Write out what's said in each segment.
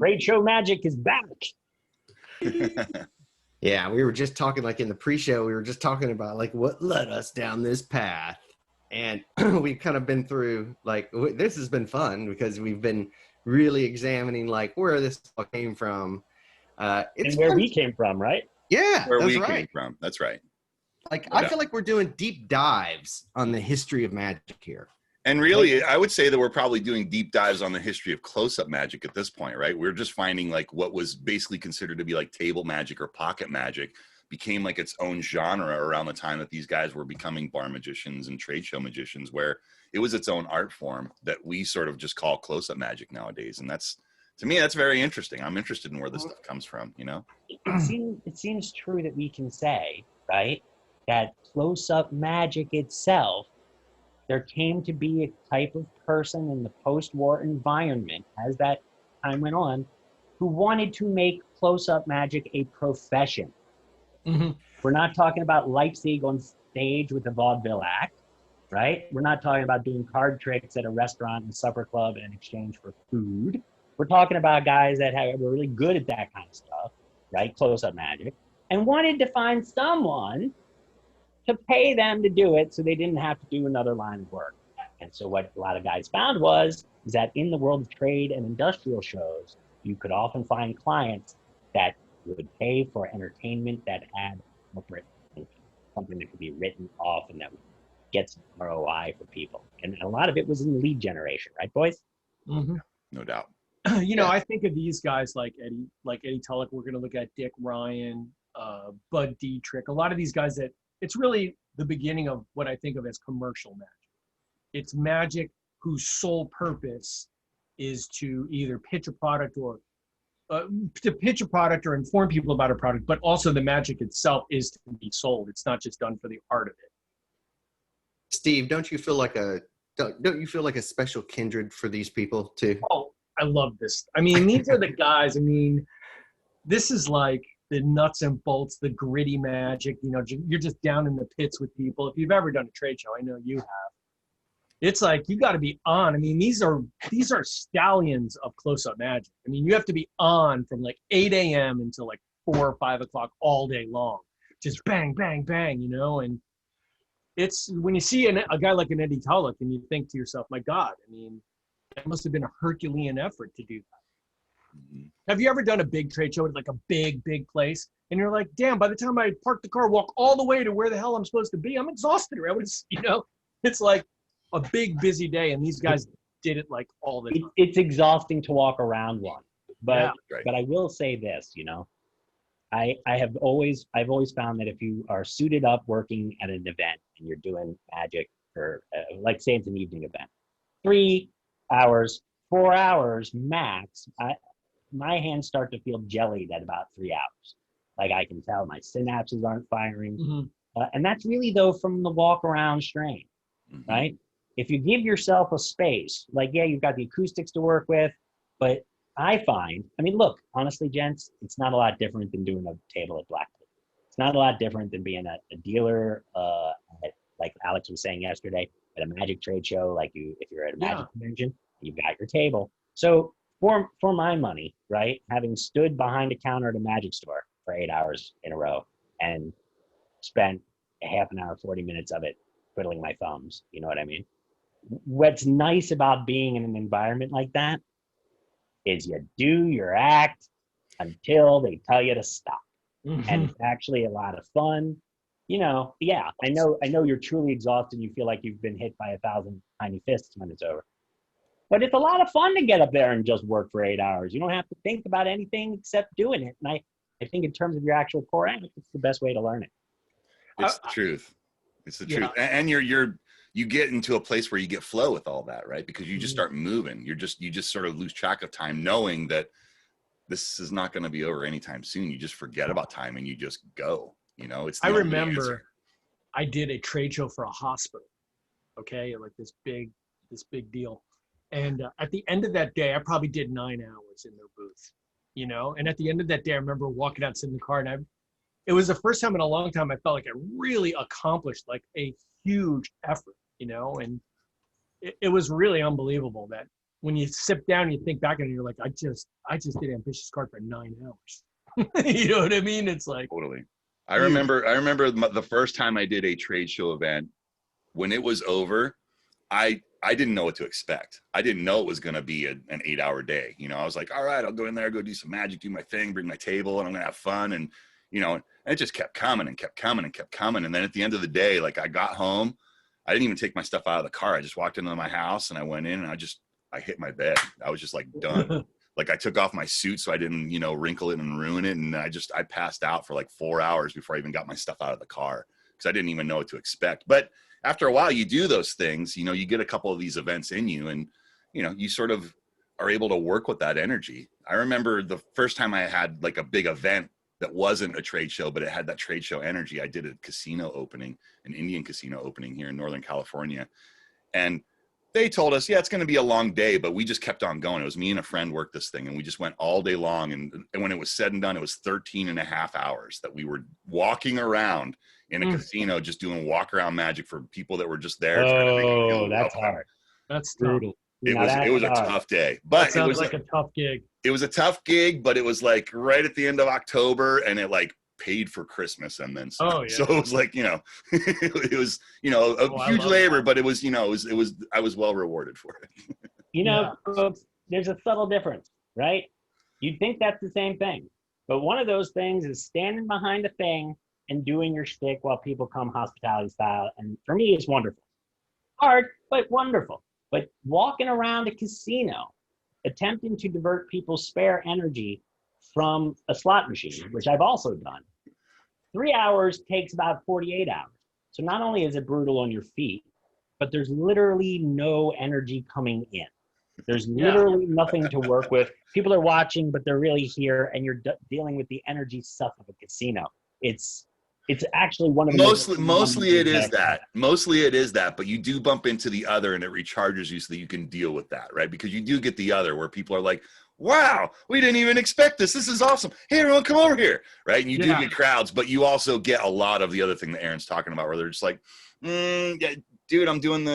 Trade show magic is back. Yeah, we were just talking, like in the pre-show, we were just talking about like what led us down this path. And we've kind of been through, like, this has been fun because we've been really examining like where this all came from. It's where we came from, right? Yeah, where we right. came from. That's right. Like, I feel like we're doing deep dives on the history of magic here. And really, I would say that we're probably doing deep dives on the history of close-up magic at this point, right? We're just finding like what was basically considered to be like table magic or pocket magic became like its own genre around the time that these guys were becoming bar magicians and trade show magicians, where it was its own art form that we sort of just call close-up magic nowadays. And that's, to me, that's very interesting. I'm interested in where this stuff comes from, you know? It seems true that we can say, right, that close-up magic itself, there came to be a type of person in the post-war environment, as that time went on, who wanted to make close-up magic a profession. Mm-hmm. We're not talking about Leipzig on stage with a vaudeville act, right? We're not talking about doing card tricks at a restaurant and supper club in exchange for food. We're talking about guys that were really good at that kind of stuff, right? Close-up magic, and wanted to find someone to pay them to do it so they didn't have to do another line of work. And so what a lot of guys found was that in the world of trade and industrial shows, you could often find clients that would pay for entertainment that had corporate thinking, something that could be written off and that would get some ROI for people. And a lot of it was in lead generation, right, boys? Mm-hmm. No doubt. You know, I think of these guys like Eddie Tullock. We're going to look at Dick Ryan, Bud Dietrich, a lot of these guys that it's really the beginning of what I think of as commercial magic. It's magic whose sole purpose is to either pitch a product or inform people about a product, but also the magic itself is to be sold. It's not just done for the art of it. Steve, don't you feel like a special kindred for these people too? Oh, I love this. I mean, these are the guys. I mean, this is like the nuts and bolts, the gritty magic. You know, you're just down in the pits with people. If you've ever done a trade show, I know you have. It's like you got to be on. I mean, these are stallions of close-up magic. I mean, you have to be on from like 8 a.m. until like 4 or 5 o'clock all day long. Just bang, bang, bang, you know. And it's when you see a guy like an Eddie Tullock and you think to yourself, my God, I mean, that must have been a Herculean effort to do that. Mm-hmm. Have you ever done a big trade show at like a big, big place? And you're like, damn, by the time I park the car, walk all the way to where the hell I'm supposed to be, I'm exhausted. Or you know, it's like a big, busy day. And these guys did it like all the time. It's exhausting to walk around one. But Yeah. Right. but I will say this, you know, I've always found that if you are suited up working at an event and you're doing magic for, like say it's an evening event, 3 hours, 4 hours max, my hands start to feel jellied at about 3 hours. Like I can tell my synapses aren't firing. Mm-hmm. And that's really though from the walk around strain, Mm-hmm. right? If you give yourself a space, like, yeah, you've got the acoustics to work with, but I find, I mean, look, honestly, gents, it's not a lot different than doing a table at Blackpool. It's not a lot different than being a dealer, like Alex was saying yesterday, at a magic trade show, like if you're at a magic convention, you've got your table. So for my money, right, having stood behind a counter at a magic store for 8 hours in a row and spent a half an hour, 40 minutes of it twiddling my thumbs, you know what I mean? What's nice about being in an environment like that is you do your act until they tell you to stop. Mm-hmm. And it's actually a lot of fun. You know, yeah, I know you're truly exhausted and you feel like you've been hit by 1,000 tiny fists when it's over. But it's a lot of fun to get up there and just work for 8 hours. You don't have to think about anything except doing it. And I think in terms of your actual core act, it's the best way to learn it. It's the truth. It's the truth. And you get into a place where you get flow with all that, right? Because you just start moving. You just sort of lose track of time, knowing that this is not going to be over anytime soon. You just forget about time and you just go. You know, I remember I did a trade show for a hospital. Okay, like this big deal. And at the end of that day, I probably did 9 hours in their booth. You know, and at the end of that day, I remember walking out, sitting in the car, and it was the first time in a long time I felt like I really accomplished like a huge effort, you know, and it was really unbelievable that when you sit down and you think back and you're like, I just did Ambitious Card for 9 hours. You know what I mean? It's like Totally. I remember the first time I did a trade show event. When it was over, I didn't know what to expect. I didn't know it was going to be an 8-hour day. You know, I was like, all right, I'll go in there, go do some magic, do my thing, bring my table, and I'm going to have fun. And, you know, and it just kept coming and kept coming and kept coming. And then at the end of the day, like I got home, I didn't even take my stuff out of the car. I just walked into my house and I went in and I hit my bed. I was just like done. Like I took off my suit so I didn't, you know, wrinkle it and ruin it. And I passed out for like 4 hours before I even got my stuff out of the car because I didn't even know what to expect. But after a while, you do those things, you know, you get a couple of these events in you and, you know, you sort of are able to work with that energy. I remember the first time I had like a big event that wasn't a trade show, but it had that trade show energy. I did a casino opening, an Indian casino opening here in Northern California. And they told us, yeah, it's going to be a long day, but we just kept on going. It was me and a friend worked this thing and we just went all day long. And when it was said and done, it was 13 and a half hours that we were walking around in a casino, just doing walk around magic for people that were just there. Oh, that's hard. That's brutal. It was a tough day, but that sounds like a tough gig. It was a tough gig, but it was like right at the end of October and it like paid for Christmas and then some. Oh, yeah. So it was like, you know, it was, you know, a huge labor, but it was, you know, it was, I was well rewarded for it. You know, folks, there's a subtle difference, right? You'd think that's the same thing, but one of those things is standing behind a thing and doing your shtick while people come hospitality style. And for me, it's wonderful. Hard, but wonderful. But walking around a casino, attempting to divert people's spare energy from a slot machine, which I've also done, 3 hours takes about 48 hours. So not only is it brutal on your feet, but there's literally no energy coming in. There's literally nothing to work with. People are watching, but they're really here, and you're dealing with the energy stuff of a casino. It's actually one of the mostly it is that, but you do bump into the other and it recharges you so that you can deal with that, right? Because you do get the other where people are like, wow, we didn't even expect this. This is awesome. Hey, everyone, come over here, right? And you do get crowds, but you also get a lot of the other thing that Aaron's talking about where they're just like, yeah, dude, I'm doing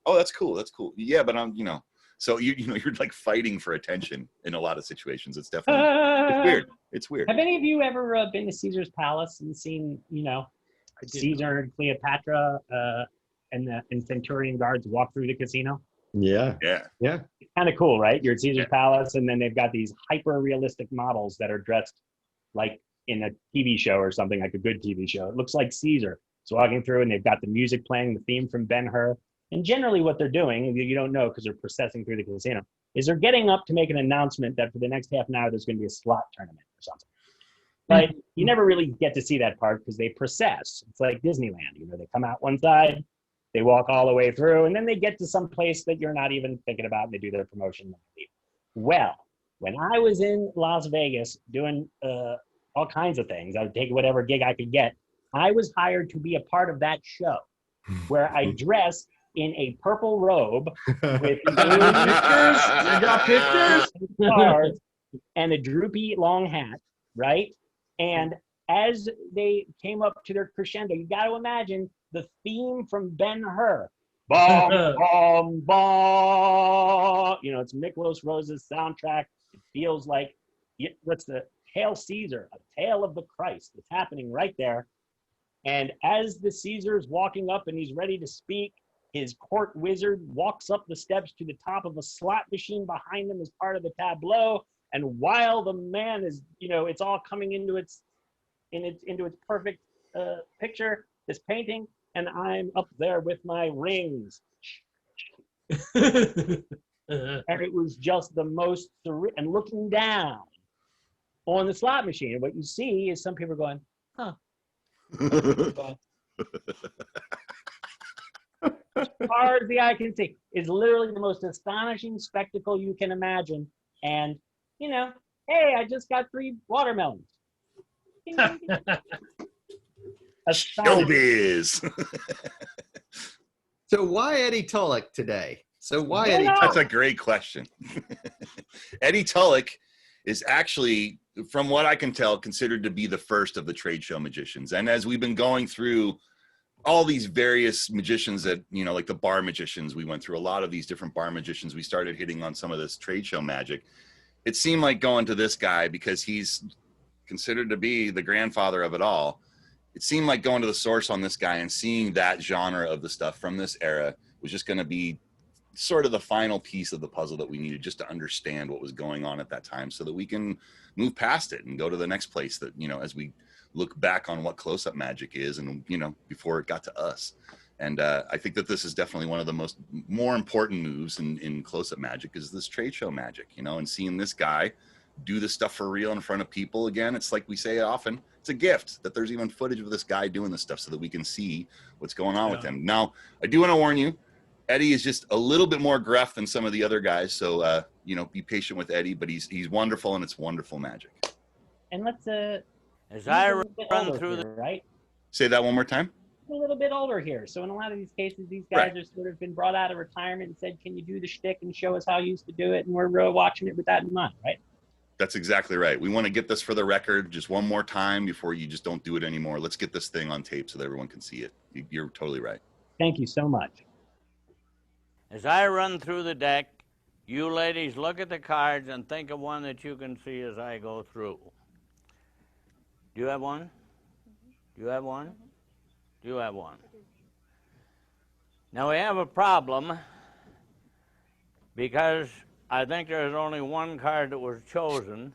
oh, that's cool. That's cool. Yeah, but I'm, you know, so you're like fighting for attention in a lot of situations. It's definitely, it's weird. It's weird. Have any of you ever been to Caesar's Palace and seen, you know, Caesar and Cleopatra and Centurion guards walk through the casino? Yeah. It's kind of cool, right? You're at Caesar's Palace, and then they've got these hyper-realistic models that are dressed like in a TV show or something, like a good TV show. It looks like Caesar. It's walking through, and they've got the music playing, the theme from Ben-Hur. And generally what they're doing, you don't know because they're processing through the casino, is they're getting up to make an announcement that for the next half an hour, there's going to be a slot tournament or something. But you never really get to see that part because they process. It's like Disneyland. You know, they come out one side, they walk all the way through, and then they get to some place that you're not even thinking about, and they do their promotion and they leave. Well, when I was in Las Vegas doing all kinds of things, I would take whatever gig I could get. I was hired to be a part of that show where I dressed in a purple robe with pictures and a droopy long hat, right? And as they came up to their crescendo, you got to imagine the theme from Ben-Hur. Bum, bum, bum. You know, it's Miklos Rose's soundtrack. It feels like, what's the Hail Caesar, a tale of the Christ. It's happening right there. And as the Caesar's walking up and he's ready to speak, his court wizard walks up the steps to the top of a slot machine behind him as part of the tableau. And while the man is, you know, it's all coming into its perfect picture, this painting, and I'm up there with my rings. And it was just the most surreal. And looking down on the slot machine, what you see is some people going, huh. As far as the eye can see, is literally the most astonishing spectacle you can imagine. And, you know, hey, I just got 3 watermelons. Showbiz. So why Eddie Tullock today? Eddie? That's a great question. Eddie Tullock is actually, from what I can tell, considered to be the first of the trade show magicians. And as we've been going through all these various magicians that, you know, like the bar magicians, we went through a lot of these different bar magicians. We started hitting on some of this trade show magic. It seemed like going to this guy because he's considered to be the grandfather of it all. It seemed like going to the source on this guy and seeing that genre of the stuff from this era was just going to be sort of the final piece of the puzzle that we needed just to understand what was going on at that time so that we can move past it and go to the next place that, you know, as we look back on what close-up magic is and, you know, before it got to us. And I think that this is definitely one of the more important moves in close-up magic is this trade show magic, you know, and seeing this guy do this stuff for real in front of people again. It's like we say often, it's a gift that there's even footage of this guy doing this stuff so that we can see what's going on with him. Now, I do want to warn you, Eddie is just a little bit more gruff than some of the other guys. So, you know, be patient with Eddie, but he's wonderful and it's wonderful magic. And let's, As I run through here, right? Say that one more time. A little bit older here. So in a lot of these cases, these guys are sort of been brought out of retirement and said, can you do the shtick and show us how you used to do it? And we're watching it with that in mind, right? That's exactly right. We want to get this for the record just one more time before you just don't do it anymore. Let's get this thing on tape so that everyone can see it. You're totally right. Thank you so much. As I run through the deck, you ladies look at the cards and think of one that you can see as I go through. Do you have one? Do you have one? Do you have one? Now we have a problem because I think there's only one card that was chosen,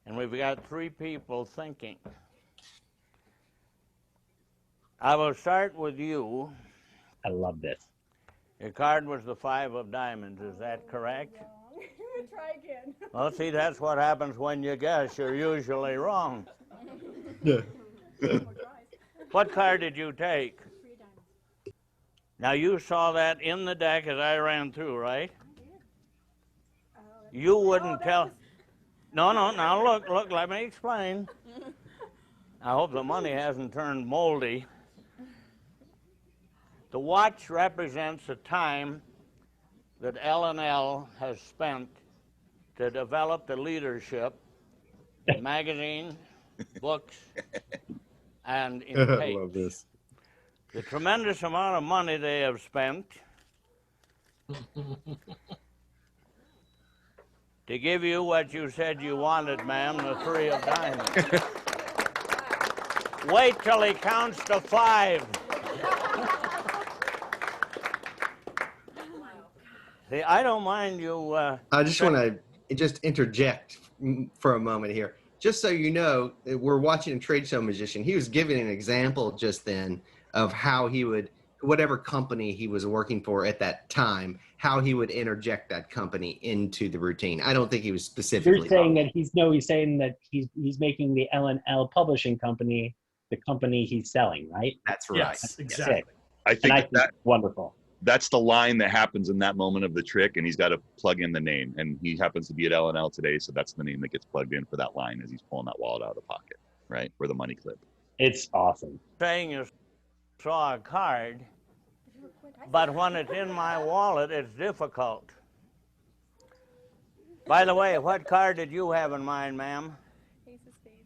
and we've got 3 people thinking. I will start with you. I love this. Your card was the 5 of diamonds, is that correct? Try again. Well, see, that's what happens when you guess. You're usually wrong. What card did you take? 3 diamonds. Now, you saw that in the deck as I ran through, right? You wouldn't tell. No, now look, let me explain. I hope the money hasn't turned moldy. The watch represents a time that L&L has spent to develop the leadership in magazine, books, and in tapes. I love this. The tremendous amount of money they have spent to give you what you said you wanted, ma'am, the 3 of diamonds. Wait till he counts to 5. See, I don't mind you. I just want to just interject for a moment here. Just so you know, we're watching a trade show magician. He was giving an example just then of how he would, whatever company he was working for at that time, how he would interject that company into the routine. I don't think he was specifically. You're saying that he's saying that he's making the L&L publishing company the company he's selling, right? That's right. Yes, exactly. I think And I think that wonderful. that's the line that happens in that moment of the trick, and he's got to plug in the name. And he happens to be at L&L today, so that's the name that gets plugged in for that line as he's pulling that wallet out of the pocket, right? Or the money clip. It's awesome. Saying you saw a card, but when it's in my wallet, it's difficult. By the way, what card did you have in mind, ma'am? Ace of spades.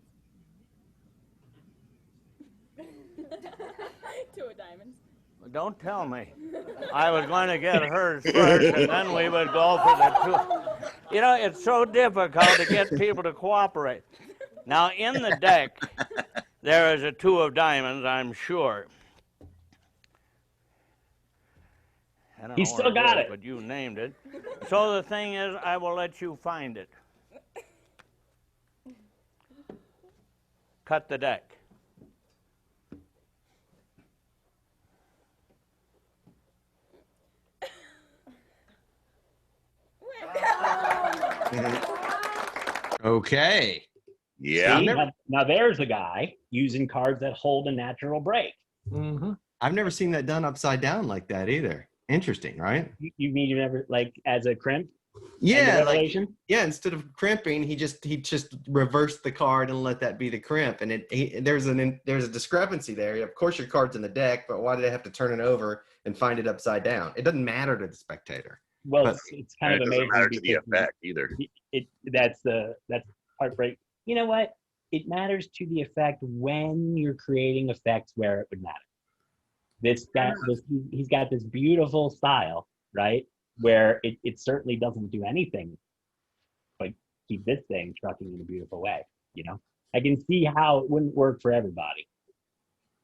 2 of diamonds. Don't tell me. I was going to get hers first, and then we would go for the 2. You know, it's so difficult to get people to cooperate. Now, in the deck, there is a 2 of diamonds, I'm sure. I don't He know still what got is, it. but you named it. So the thing is, I will let you find it. Cut the deck. Okay. Yeah. See, now there's a guy using cards that hold a natural break. Mm-hmm. I've never seen that done upside down like that either. Interesting, right? You mean you never, like, as a crimp? Yeah, As a like, revelation? yeah. Instead of crimping, he just reversed the card and let that be the crimp. And there's a discrepancy there. Of course, your card's in the deck, but why did they have to turn it over and find it upside down? It doesn't matter to the spectator. Well, But- it's kind And of it doesn't amazing. matter to the because effect either. That's heartbreak. You know what? It matters to the effect when you're creating effects where it would matter. He's got this beautiful style, right? Where it certainly doesn't do anything but keep this thing trucking in a beautiful way. You know, I can see how it wouldn't work for everybody,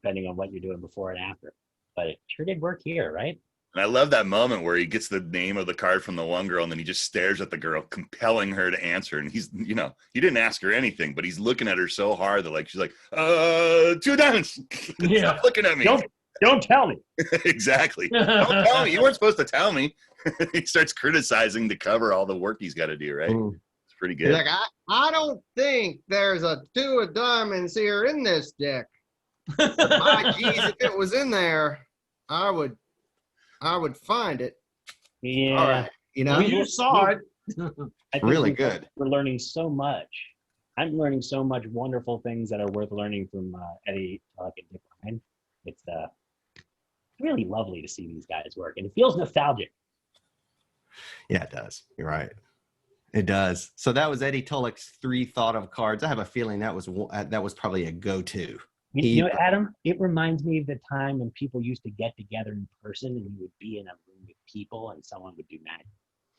depending on what you're doing before and after. But it sure did work here, right? And I love that moment where he gets the name of the card from the one girl and then he just stares at the girl, compelling her to answer. And he's, you know, he didn't ask her anything, but he's looking at her so hard that like she's like, 2 diamonds. Yeah. Stop looking at me. Don't tell me. Exactly. Don't tell me. You weren't supposed to tell me. He starts criticizing to cover all the work he's got to do, right? It's pretty good. He's like, I don't think there's a 2 of diamonds here in this deck. My geez, if it was in there, I would find it. Yeah. All right. You know, Well, you saw it. I think really good. We're learning so much. I'm learning so much wonderful things that are worth learning from Eddie, Tullock, and Dick Ryan. It's really lovely to see these guys work, and it feels nostalgic. Yeah, it does. You're right. It does. So that was Eddie Tullock's 3 thought of cards. I have a feeling that was probably a go-to. You know, Adam, it reminds me of the time when people used to get together in person, and you would be in a room with people, and someone would do magic.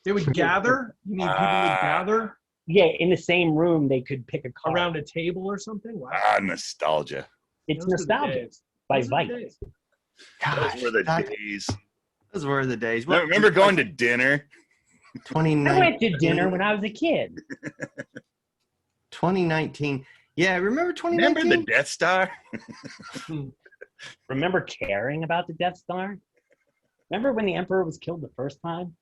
They would gather. You mean people would gather Yeah, in the same room, they could pick a card. around a table or something? Wow. Nostalgia. It's Those are the nostalgic days. by Those are the Vite. days. Gosh, Those were the days. Those were the days. Remember going to dinner? 2019. I went to dinner when I was a kid. 2019. Yeah, remember 2019? Remember the Death Star? Remember caring about the Death Star? Remember when the Emperor was killed the first time?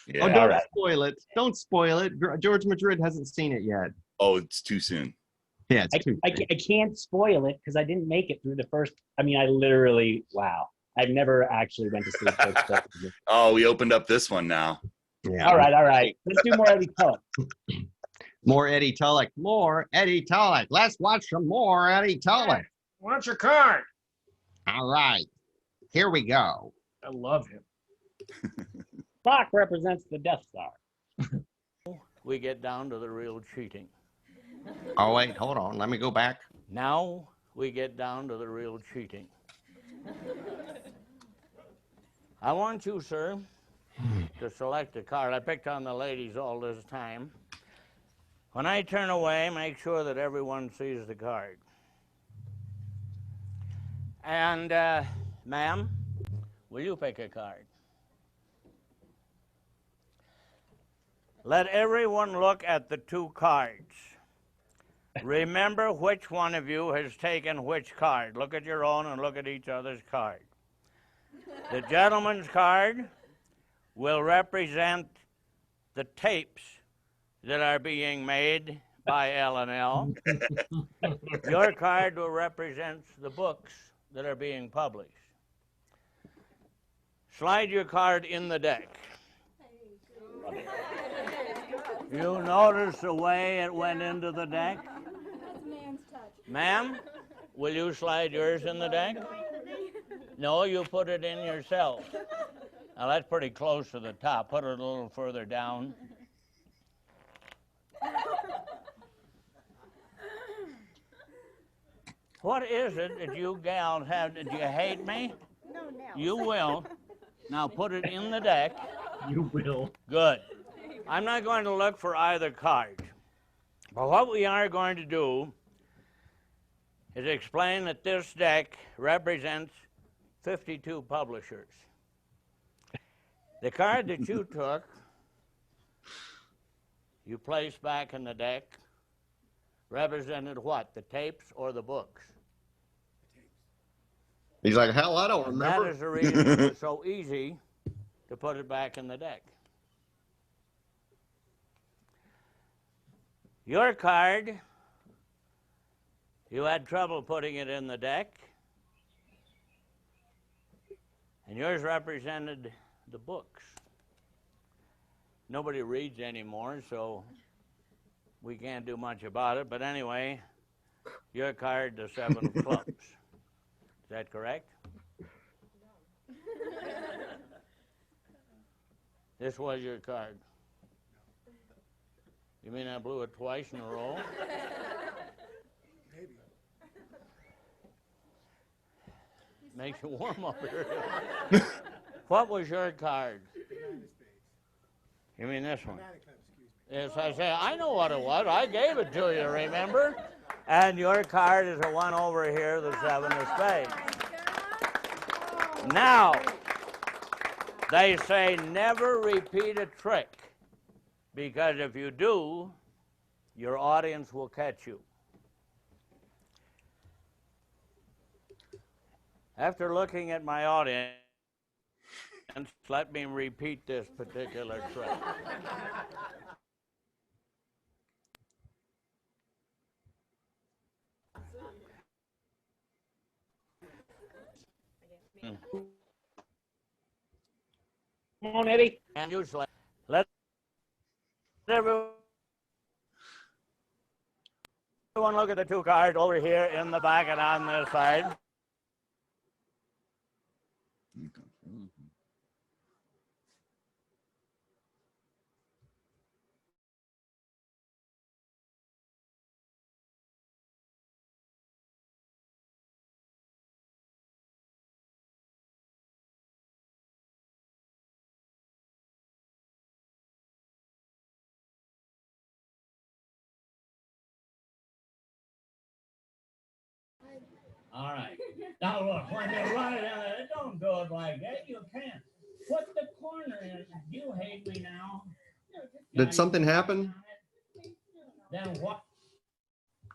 Yeah. Oh, don't All right. spoil it. Don't spoil it. George Madrid hasn't seen it yet. Oh, it's too soon. Yeah, it's too. I can't spoil it because I didn't make it through the first. I mean, I literally, wow. I've never actually went to sleep. Oh, we opened up this one now. Yeah. All right. Let's do more Eddie Tullock. More Eddie Tullock. More Eddie Tullock. Let's watch some more Eddie Tullock. What's your card? All right. Here we go. I love him. Clock represents the Death Star. We get down to the real cheating. Oh, wait. Hold on. Let me go back. Now we get down to the real cheating. I want you, sir, to select a card. I picked on the ladies all this time. When I turn away, make sure that everyone sees the card. And, ma'am, will you pick a card? Let everyone look at the 2 cards. Remember which one of you has taken which card. Look at your own and look at each other's card. The gentleman's card will represent the tapes that are being made by L&L. Your card will represent the books that are being published. Slide your card in the deck. You notice the way it went into the deck? That's man's touch. Ma'am, will you slide yours in the deck? No, you put it in yourself. Now that's pretty close to the top. Put it a little further down. What is it that you gals have? Did you hate me? No, no. You will. Now put it in the deck. You will. Good. I'm not going to look for either card. But what we are going to do is explain that this deck represents 52 publishers. The card that you took, you placed back in the deck, represented what? The tapes or the books? He's like, hell, I don't And remember. that is the reason it was so easy to put it back in the deck. Your card, you had trouble putting it in the deck, and yours represented the books. Nobody reads anymore, so we can't do much about it. But anyway, your card, the 7 of clubs. Is that correct? This was your card. You mean I blew it twice in a row? Makes you warm up here. What was your card? You mean this one? Yes, I say, I know what it was. I gave it to you, remember? And your card is the one over here, the 7 of spades. Now, they say never repeat a trick, because if you do, your audience will catch you. After looking at my audience, let me repeat this particular trick. Come on, Eddie. And usually, let everyone look at the 2 cards over here in the back and on this side. All right. Now look, when you run it, don't do it like that. You can't. Put the corner in. You hate me now. Did something happen? Then what?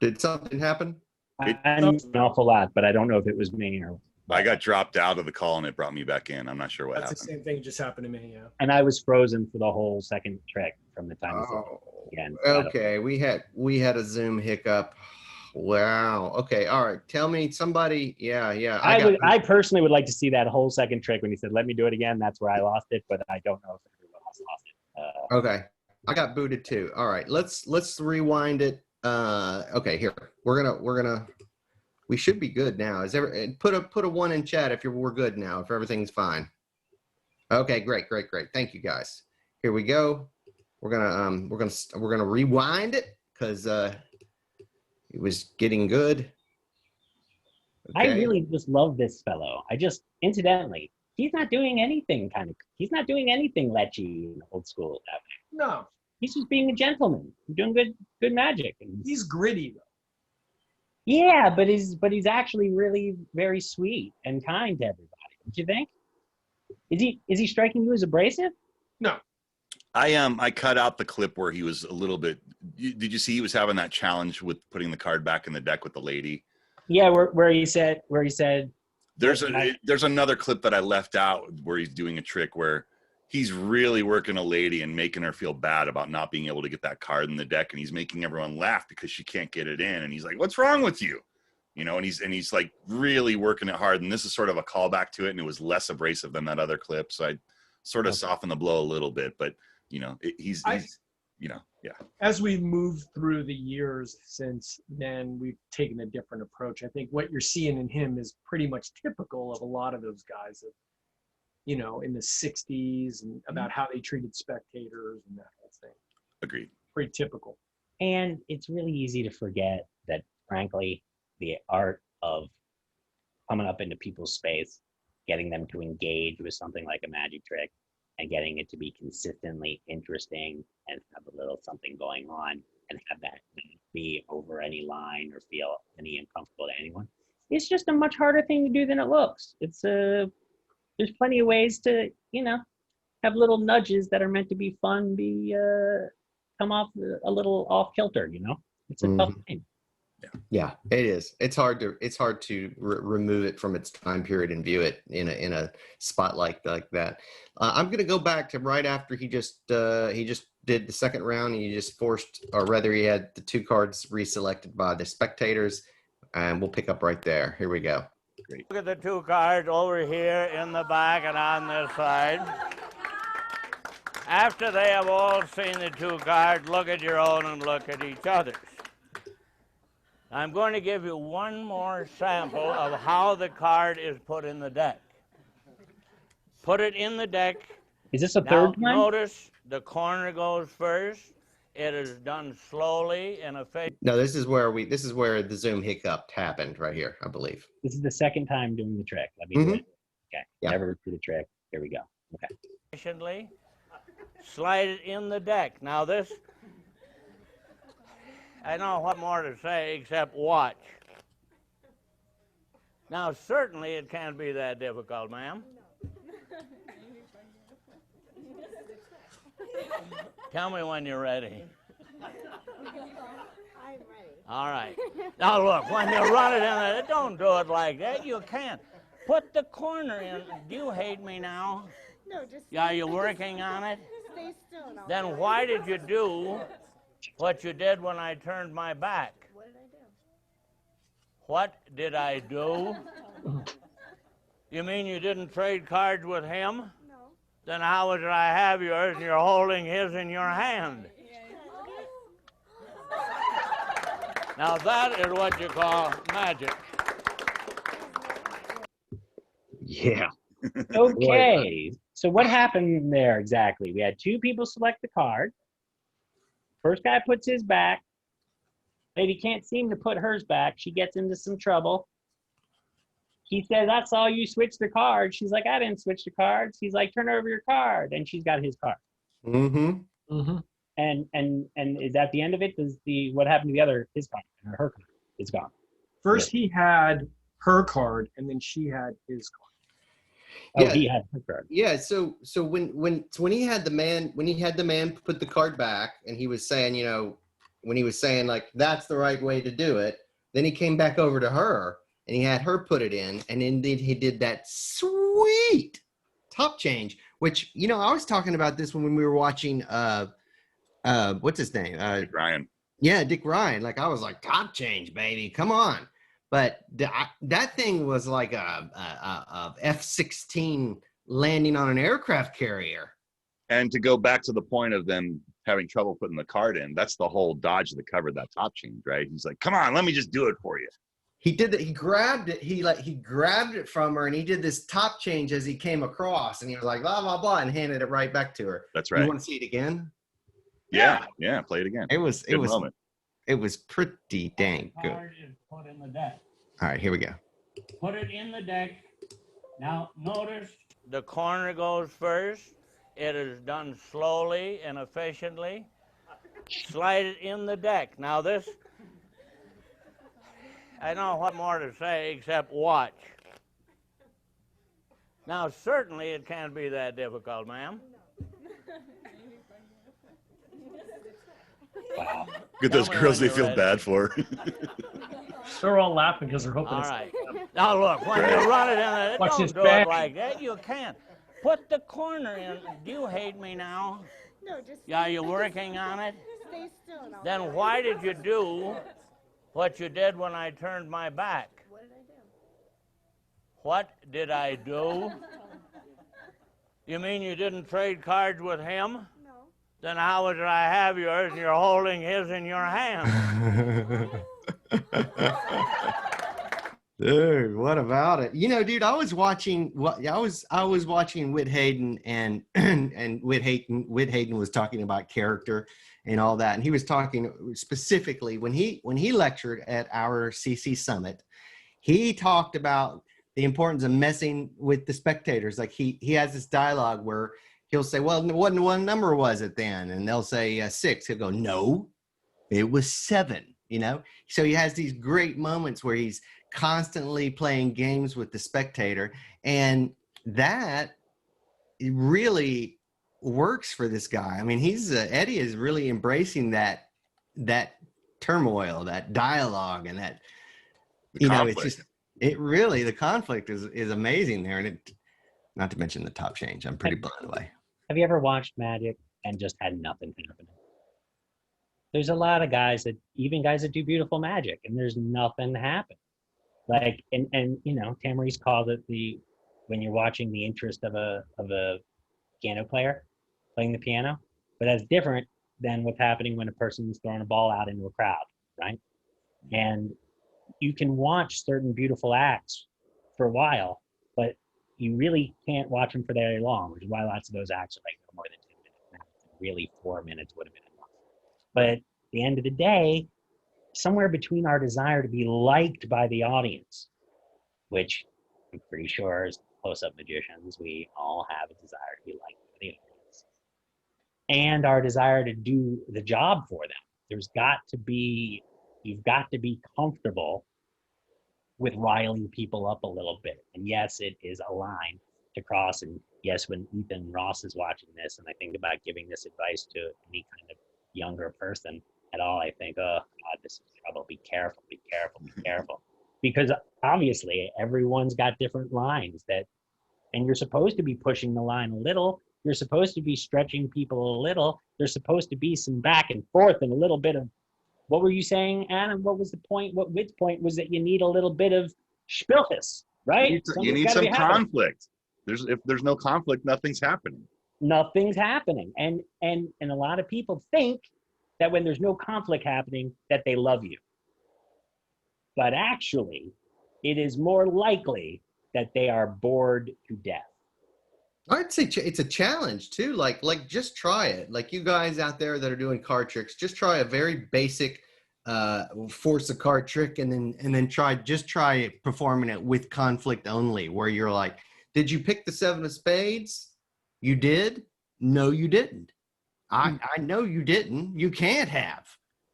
Did something happen? I missed an awful lot, but I don't know if it was me or. I got dropped out of the call and it brought me back in. I'm not sure what That's the happened. same thing just happened to me. Yeah. And I was frozen for the whole second trick from the time. Oh, Again. okay. We had a Zoom hiccup. Wow. Okay. All right. Tell me, somebody. Yeah. I personally would like to see that whole second trick when he said, "Let me do it again." That's where I lost it, but I don't know if everyone else lost it. Okay. I got booted too. All right. Let's rewind it. Okay. Here we should be good now. Put a 1 in chat if we're good now. If everything's fine. Okay. Great. Thank you guys. Here we go. We're gonna rewind it because it was getting good. I Okay. really just love this fellow. Incidentally, he's not doing anything lechy and old school that way. No, He's just being a gentleman, doing good magic. And he's gritty though. yeah, but he's actually really very sweet and kind to everybody. Don't you think? Is he striking you as abrasive? No. I cut out the clip where he was a little bit. Did you see he was having that challenge with putting the card back in the deck with the lady? Yeah, where he said. There's another clip that I left out where he's doing a trick where he's really working a lady and making her feel bad about not being able to get that card in the deck, and he's making everyone laugh because she can't get it in, and he's like, "What's wrong with you?" You know, and he's like really working it hard, and this is sort of a callback to it, and it was less abrasive than that other clip, so I sort of softened the blow a little bit, but you know, he's you know, yeah. As we've moved through the years since then, we've taken a different approach. I think what you're seeing in him is pretty much typical of a lot of those guys that, you know, in the 60s and about how they treated spectators and that whole thing. Agreed. Pretty typical. And it's really easy to forget that, frankly, the art of coming up into people's space, getting them to engage with something like a magic trick, and getting it to be consistently interesting and have a little something going on and have that be over any line or feel any uncomfortable to anyone. It's just a much harder thing to do than it looks. There's plenty of ways to, you know, have little nudges that are meant to be fun, come off a little off kilter, you know? It's a tough thing. Yeah, it is. It's hard to remove it from its time period and view it in a spotlight like that. I'm going to go back to right after he just did the second round. He just forced, or rather, he had the 2 cards reselected by the spectators, and we'll pick up right there. Here we go. Great. Look at the 2 cards over here in the back and on this side. After they have all seen the 2 cards, look at your own and look at each other's. I'm going to give you one more sample of how the card is put in the deck. Put it in the deck. Is this a Now, third time? notice the corner goes first. It is done slowly and efficiently. No, this is where the Zoom hiccup happened right here, I believe. This is the second time doing the trick. Let me do it. Okay. Yeah. Never do the trick. Here we go. Okay. Efficiently. Slide it in the deck. Now this, I don't know what more to say except watch. Now certainly it can't be that difficult, ma'am. Tell me when you're ready. I'm ready. All right. Now look, when you run it in there, don't do it like that. You can't. Put the corner in. Do you hate me now? No, just Are you working on it? stay still now. Then why did you do what you did when I turned my back? What did I do? What did I do? You mean you didn't trade cards with him? No. Then how would I have yours and you're holding his in your hand? Now that is what you call magic. Yeah. Okay. So what happened there exactly? We had two people select the card. First guy puts his back. Lady can't seem to put hers back. She gets into some trouble. He says, "I saw you switch the card." She's like, "I didn't switch the cards." He's like, "Turn over your card." And she's got his card. Mm-hmm. And is at the end of it, what happened to the other, his card or her card is gone. First he had her card, and then she had his card. Oh, Yeah. he had her card. Yeah, so when he had the man put the card back, and he was saying, when he was saying like that's the right way to do it, then he came back over to her and he had her put it in, and indeed he did that sweet top change, which I was talking about this when we were watching what's his name? Ryan. Yeah, Dick Ryan. Like I was like, top change, baby, come on. But that thing was like a F-16 landing on an aircraft carrier. And to go back to the point of them having trouble putting the card in, that's the whole dodge that covered that top change, right? He's like, "Come on, let me just do it for you." He did that. He grabbed it. He grabbed it from her, and he did this top change as he came across, and he was like, blah blah blah, and handed it right back to her. That's right. You want to see it again? Yeah, play it again. It was Moment. it was pretty dang good. Card is put in the deck. All right, here we go. Put it in the deck. Now notice the corner goes first. It is done slowly and efficiently. Slide it in the deck. Now this, I don't know what more to say except watch. Now certainly it can't be that difficult, ma'am. Wow. Get those Tell me girls when they you're feel ready. bad for. They're all laughing because they're hoping All it's right. Now look, when you run it in there, Watch don't this do back. it like that. You can't. Put the corner in. Do you hate me now? No, just Are you working on it? stay still now. Then why did you do what you did when I turned my back? What did I do? What did I do? You mean you didn't trade cards with him? No. Then how would I have yours and you're holding his in your hand? Dude, what about it? Dude, I was watching Whit Hayden and Whit Hayden was talking about character and all that, and he was talking specifically when he lectured at our CC Summit. He talked about the importance of messing with the spectators. Like he has this dialogue where he'll say, "Well, what number was it then?" And they'll say 6. He'll go, "No, it was 7." So he has these great moments where he's constantly playing games with the spectator, and that really works for this guy. I mean, Eddie is really embracing that turmoil, that dialogue, and that Conflict. it's just the conflict is amazing there, and not to mention the top change. I'm pretty blown away. Have you ever watched Magic and just had nothing happening? There's a lot of guys that do beautiful magic, and there's nothing happening. Like, and Tamarice called it when you're watching the interest of a piano player playing the piano, but that's different than what's happening when a person's throwing a ball out into a crowd, right? And you can watch certain beautiful acts for a while, but you really can't watch them for very long, which is why lots of those acts are like no more than 2 minutes. Really, 4 minutes would have been enough. But at the end of the day, somewhere between our desire to be liked by the audience, which I'm pretty sure as close-up magicians, we all have a desire to be liked by the audience, and our desire to do the job for them. You've got to be comfortable with riling people up a little bit. And yes, it is a line to cross. And yes, when Ethan Ross is watching this, and I think about giving this advice to any kind of younger person at all, I think, oh God, this is trouble. Be careful, be careful, be careful. Because obviously everyone's got different lines and you're supposed to be pushing the line a little. You're supposed to be stretching people a little. There's supposed to be some back and forth and a little bit of, what were you saying, Adam? What was the point? Which point was that you need a little bit of spilfus, right? You need some conflict. If there's no conflict, nothing's happening. Nothing's happening. And a lot of people think that when there's no conflict happening, that they love you. But actually, it is more likely that they are bored to death. I'd say it's a challenge too. Like just try it. Like you guys out there that are doing card tricks, just try a very basic force a card trick, and then try performing it with conflict only, where you're like, did you pick the 7 of spades? You did? No, you didn't. I know you didn't. You can't have.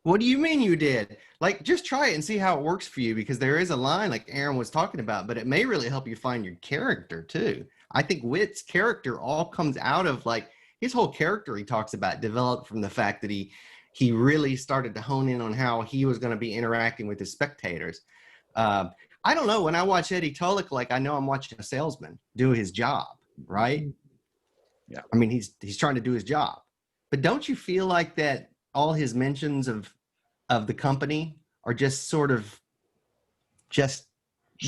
What do you mean you did? Like, just try it and see how it works for you, because there is a line like Aaron was talking about, but it may really help you find your character too. I think Witt's character all comes out of, like, his whole character he talks about developed from the fact that he really started to hone in on how he was going to be interacting with his spectators. I don't know. When I watch Eddie Tullock, like, I know I'm watching a salesman do his job, right? Yeah. I mean, he's trying to do his job. But don't you feel like that all his mentions of the company are just sort of just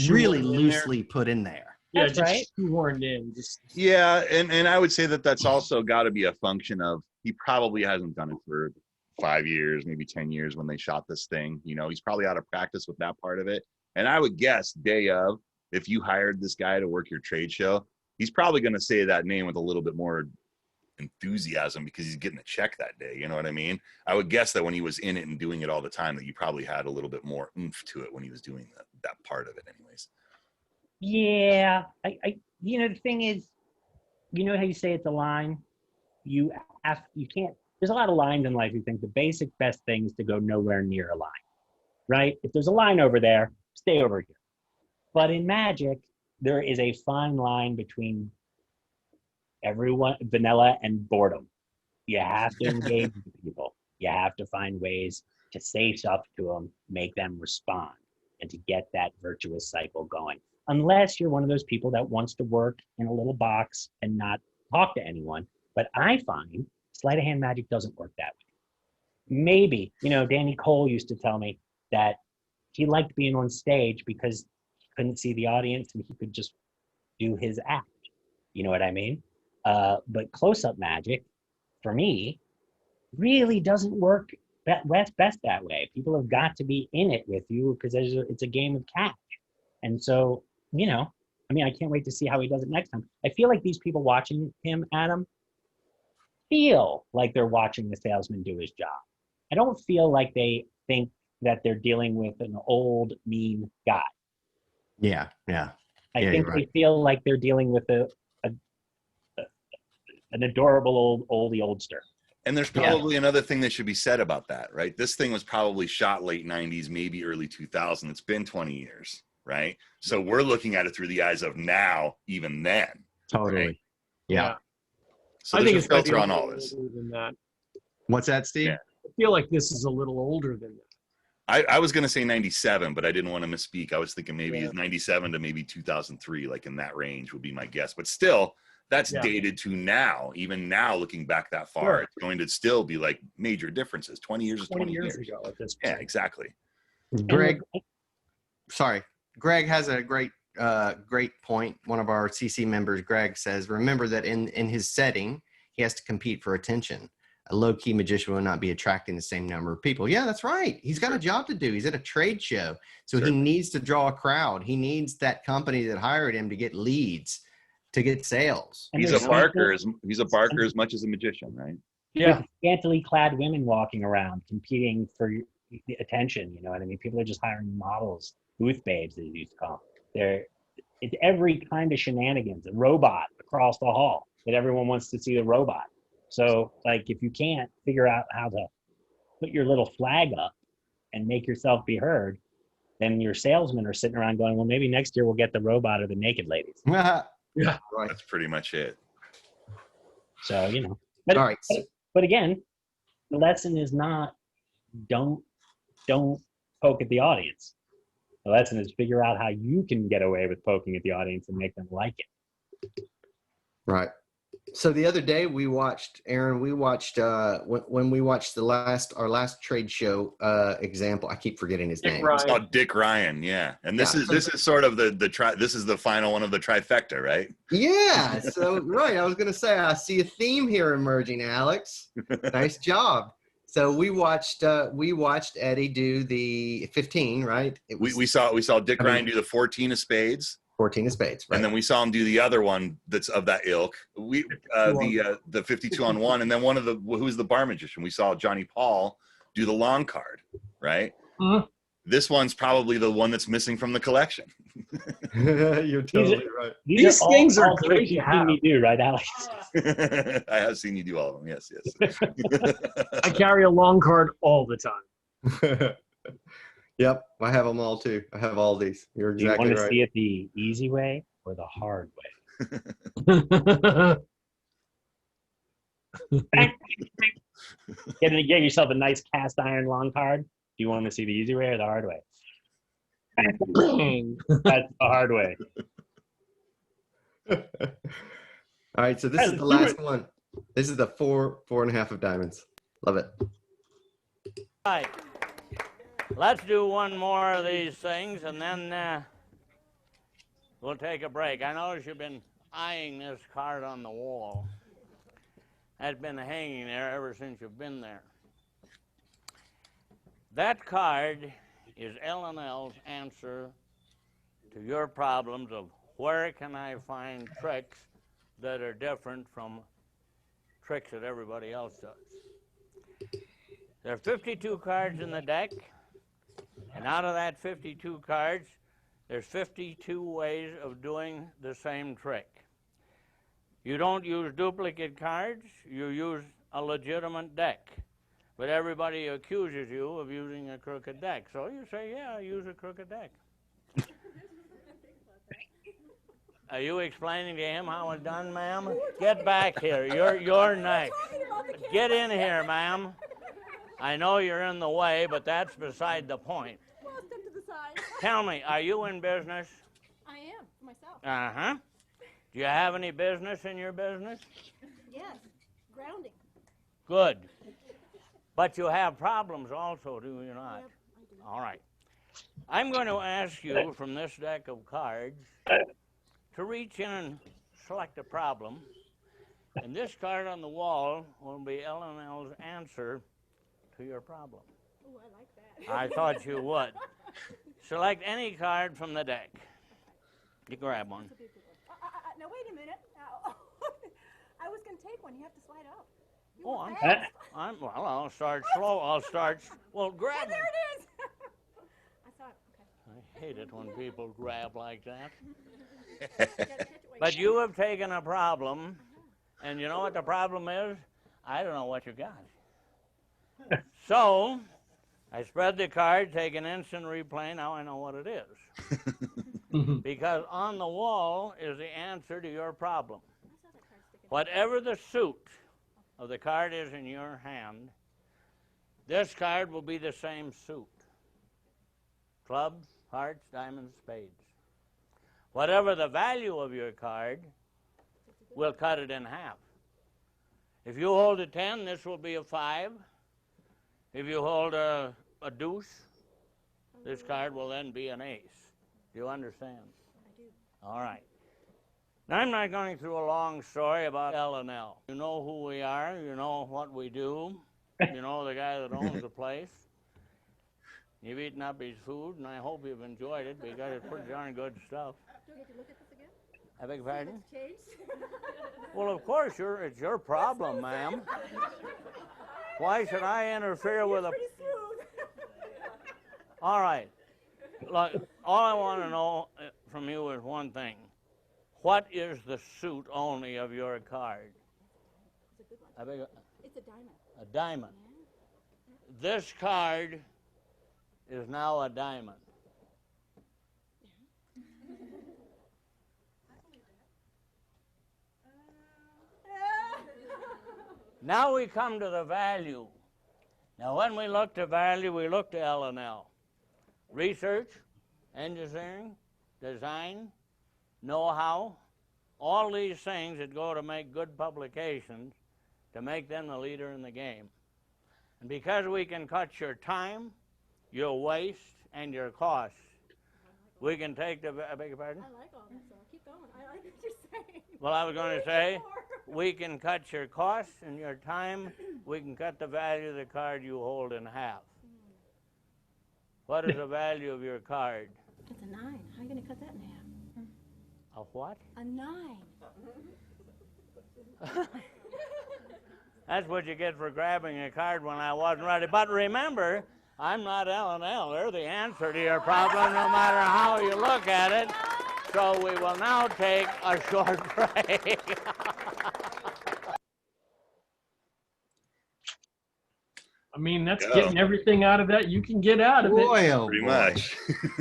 really loosely put in there? Yeah, That's just right. shoehorned in. Yeah, and I would say that's also got to be a function of, he probably hasn't done it for 5 years, maybe 10 years when they shot this thing. You know, he's probably out of practice with that part of it. And I would guess day of, if you hired this guy to work your trade show, he's probably going to say that name with a little bit more enthusiasm because he's getting a check that day. You know what I mean? I would guess that when he was in it and doing it all the time, that you probably had a little bit more oomph to it when he was doing that part of it anyways. Yeah, the thing is, you know how you say it's a line? You can't, there's a lot of lines in life. You think the basic best thing is to go nowhere near a line, right? If there's a line over there, stay over here. But in magic, there is a fine line between everyone, vanilla and boredom. You have to engage with people. You have to find ways to say stuff to them, make them respond, and to get that virtuous cycle going. Unless you're one of those people that wants to work in a little box and not talk to anyone. But I find sleight of hand magic doesn't work that way. Maybe, Danny Cole used to tell me that he liked being on stage because he couldn't see the audience and he could just do his act. You know what I mean? But close-up magic, for me, really doesn't work best that way. People have got to be in it with you because it's a game of catch. And so, I can't wait to see how he does it next time. I feel like these people watching him, Adam, feel like they're watching the salesman do his job. I don't feel like they think that they're dealing with an old, mean guy. Yeah. I think they feel like they're dealing with an adorable oldster. And there's probably another thing that should be said about that, right? This thing was probably shot late 90s, maybe early 2000s. It's been 20 years, right? So we're looking at it through the eyes of now, even then. Totally. Right? Yeah. So I think there's it's a filter on all this. Than that. What's that, Steve? Yeah. I feel like this is a little older than that. I was going to say 97, but I didn't want to misspeak. I was thinking maybe it's 97 to maybe 2003, like in that range would be my guess. But still, that's dated to now. Even now, looking back that far, it's going to still be like major differences. 20 years is 20 years ago at this point. Yeah, exactly. Greg has a great point. One of our CC members, Greg, says, remember that in his setting, he has to compete for attention. A low-key magician will not be attracting the same number of people. Yeah, that's right. He's got a job to do. He's at a trade show. So he needs to draw a crowd. He needs that company that hired him to get leads, to get sales. He's a barker as much as a magician, right? Yeah. with scantily clad women walking around competing for the attention. You know what I mean? People are just hiring models, booth babes, as you used to call them. It's every kind of shenanigans. A robot across the hall that everyone wants to see the robot. So, like, if you can't figure out how to put your little flag up and make yourself be heard, then your salesmen are sitting around going, well, maybe next year we'll get the robot or the naked ladies. Yeah. Right. That's pretty much it. So, you know, but, All right. but again, the lesson is not don't poke at the audience. The lesson is figure out how you can get away with poking at the audience and make them like it. Right. So the other day Aaron, we watched when we watched our last trade show example. I keep forgetting his name. It's called Dick Ryan, yeah. And this is sort of this is the final one of the trifecta, right? Yeah. So right, I was gonna say I see a theme here emerging, Alex. Nice job. So we watched Eddie do the 15, right? We saw Dick Ryan do the 14 of spades. 14 of spades, right? And then we saw him do the other one that's of that ilk. The 52 on one, and then who's the bar magician? We saw Johnny Paul do the long card, right? Mhm. This one's probably the one that's missing from the collection. You're totally right. These all- things are all great tricks to you've seen have. me do, right, Alex? I have seen you do all of them. Yes, yes. I carry a long card all the time. Yep, I have them all too. I have all these. You're Do you exactly want to right. see it the easy way or the hard way? Get yourself a nice cast iron long card. Do you want to see the easy way or the hard way? That's the hard way. All right, so this is the last one. This is the 4.5 of diamonds. Love it. Right. Let's do one more of these things, and then we'll take a break. I notice you've been eyeing this card on the wall. That's been hanging there ever since you've been there. That card is L&L's answer to your problems of where can I find tricks that are different from tricks that everybody else does. There are 52 cards in the deck, and out of that 52 cards, there's 52 ways of doing the same trick. You don't use duplicate cards, you use a legitimate deck. But everybody accuses you of using a crooked deck. So you say, yeah, I use a crooked deck. Are you explaining to him how it's done, ma'am? Get back here. You're next. Get in here, ma'am. I know you're in the way, but that's beside the point. Well, step to the side. Tell me, are you in business? I am, for myself. Uh-huh. Do you have any business in your business? Yes. Grounding. Good. But you have problems also, do you not? Yep, I do. All right. I'm going to ask you from this deck of cards to reach in and select a problem. And this card on the wall will be L&L's answer to your problem. Oh, I like that. I thought you would. Select any card from the deck. You grab one. Now, wait a minute. I was going to take one. You have to slide up. You Oh, were I'm, fast. well, I'll start slow. Well, grab Yeah, it. there it is. I saw it. Okay. I hate it when people grab like that. You gotta catch it while But can. you have taken a problem, and you know what the problem is? I don't know what you got. So, I spread the card, take an instant replay. Now I know what it is. Because on the wall is the answer to your problem. Whatever the suit of the card is in your hand, this card will be the same suit. Clubs, hearts, diamonds, spades. Whatever the value of your card, we'll cut it in half. If you hold a 10, this will be a 5. If you hold a deuce, this card will then be an ace. Do you understand? I do. All right. Now, I'm not going through a long story about L&L. You know who we are. You know what we do. You know the guy that owns the place. You've eaten up his food, and I hope you've enjoyed it because it's pretty darn good stuff. Do I get to look at this again? I beg your pardon? Chase? Well, of course, it's your problem, ma'am. Why should I interfere with a... Pretty smooth. All right. Look, all I want to know from you is one thing. What is the suit only of your card? It's a good one. I beg It's a diamond. a diamond. This card is now a diamond. Now we come to the value. Now, when we look to value, we look to L&L. Research, engineering, design, know-how, all these things that go to make good publications to make them the leader in the game. And because we can cut your time, your waste, and your costs, we can take the... I beg your pardon? I like all that stuff. Keep going. I like what you're saying. Well, I was going to say, we can cut your costs and your time. We can cut the value of the card you hold in half. What is the value of your card? It's a 9. How are you going to cut that in half? A what? A 9. That's what you get for grabbing a card when I wasn't ready. But remember, I'm not L&L. They're the answer to your problem no matter how you look at it. So we will now take a short break. I mean, that's Go. getting everything out of that you can get out of it. Boy, oh Pretty boy. much.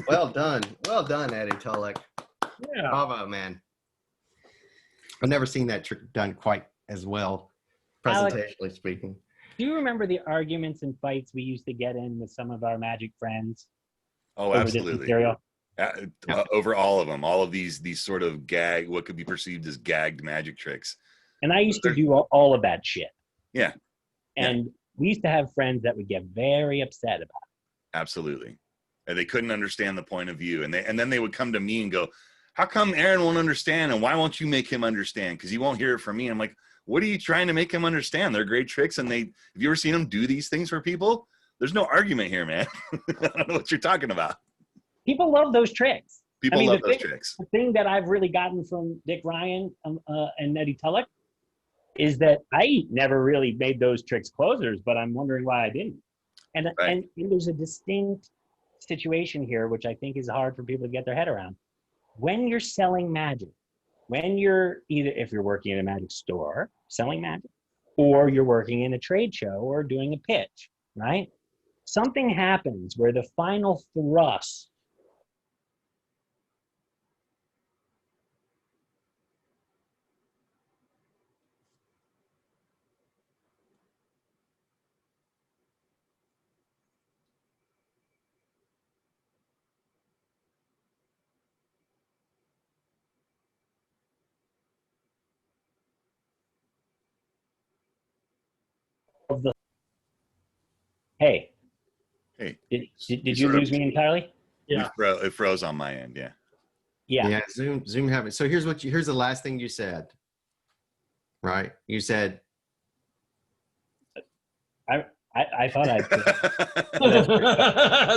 Well done, Eddie Tullock. Yeah. Bravo, man. I've never seen that trick done quite as well, Alex, presentationally speaking. Do you remember the arguments and fights we used to get in with some of our magic friends Oh, over this absolutely. material? Over all of them, all of these sort of what could be perceived as gagged magic tricks. And I used to do all of that shit. Yeah. And we used to have friends that would get very upset about it. Absolutely. And they couldn't understand the point of view. And then they would come to me and go, how come Aaron won't understand? And why won't you make him understand? Because he won't hear it from me. I'm like, what are you trying to make him understand? They're great tricks. And have you ever seen them do these things for people? There's no argument here, man. I don't know what you're talking about. People love those tricks. People love those tricks. The thing that I've really gotten from Dick Ryan and Eddie Tullock is that I never really made those tricks closers, but I'm wondering why I didn't. And there's a distinct situation here, which I think is hard for people to get their head around. When you're selling magic, when you're if you're working in a magic store selling magic, or you're working in a trade show or doing a pitch, right? Something happens where the final thrust of the hey, did you lose me entirely? Yeah. It froze on my end. Yeah. Yeah, Zoom have it. So here's the last thing you said. Right? You said I thought I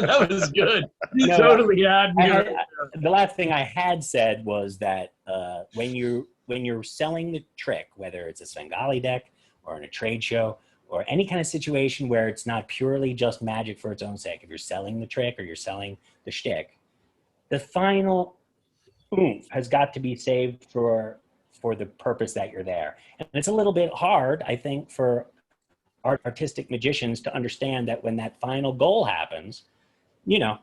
That was good. You No, totally had me. the last thing I had said was that when you're selling the trick, whether it's a Svengali deck or in a trade show or any kind of situation where it's not purely just magic for its own sake, if you're selling the trick or you're selling the shtick, the final oomph has got to be saved for the purpose that you're there. And it's a little bit hard, I think, for artistic magicians to understand that when that final goal happens, you know,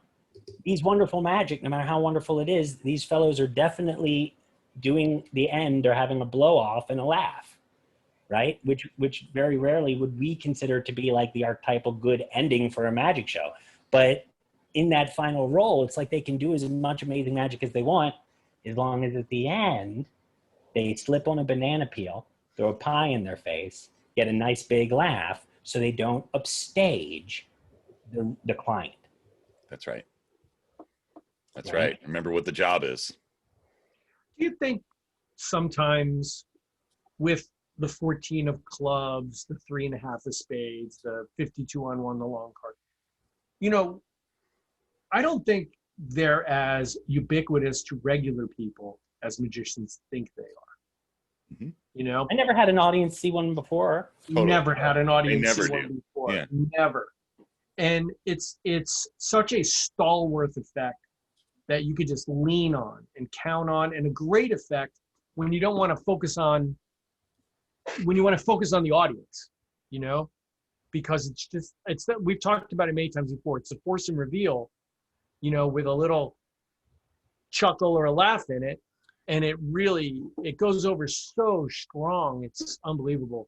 these wonderful magic, no matter how wonderful it is, these fellows are definitely doing the end or having a blow off and a laugh, right? Which very rarely would we consider to be like the archetypal good ending for a magic show. But in that final role, it's like they can do as much amazing magic as they want, as long as at the end, they slip on a banana peel, throw a pie in their face, get a nice big laugh, so they don't upstage the client. That's right. That's right. Remember what the job is. Do you think sometimes with the 14 of clubs, the 3.5 of spades, the 52 on 1, the long card, you know, I don't think they're as ubiquitous to regular people as magicians think they are. Mhm. You know, I never had an audience see one before. Totally. never had an audience never see one do. before. Yeah. Never. And it's such a stalwart effect that you could just lean on and count on, and a great effect when you don't want to focus on the audience, you know, because it's that we've talked about it many times before. It's a force and reveal, you know, with a little chuckle or a laugh in it, and it goes over so strong. It's unbelievable.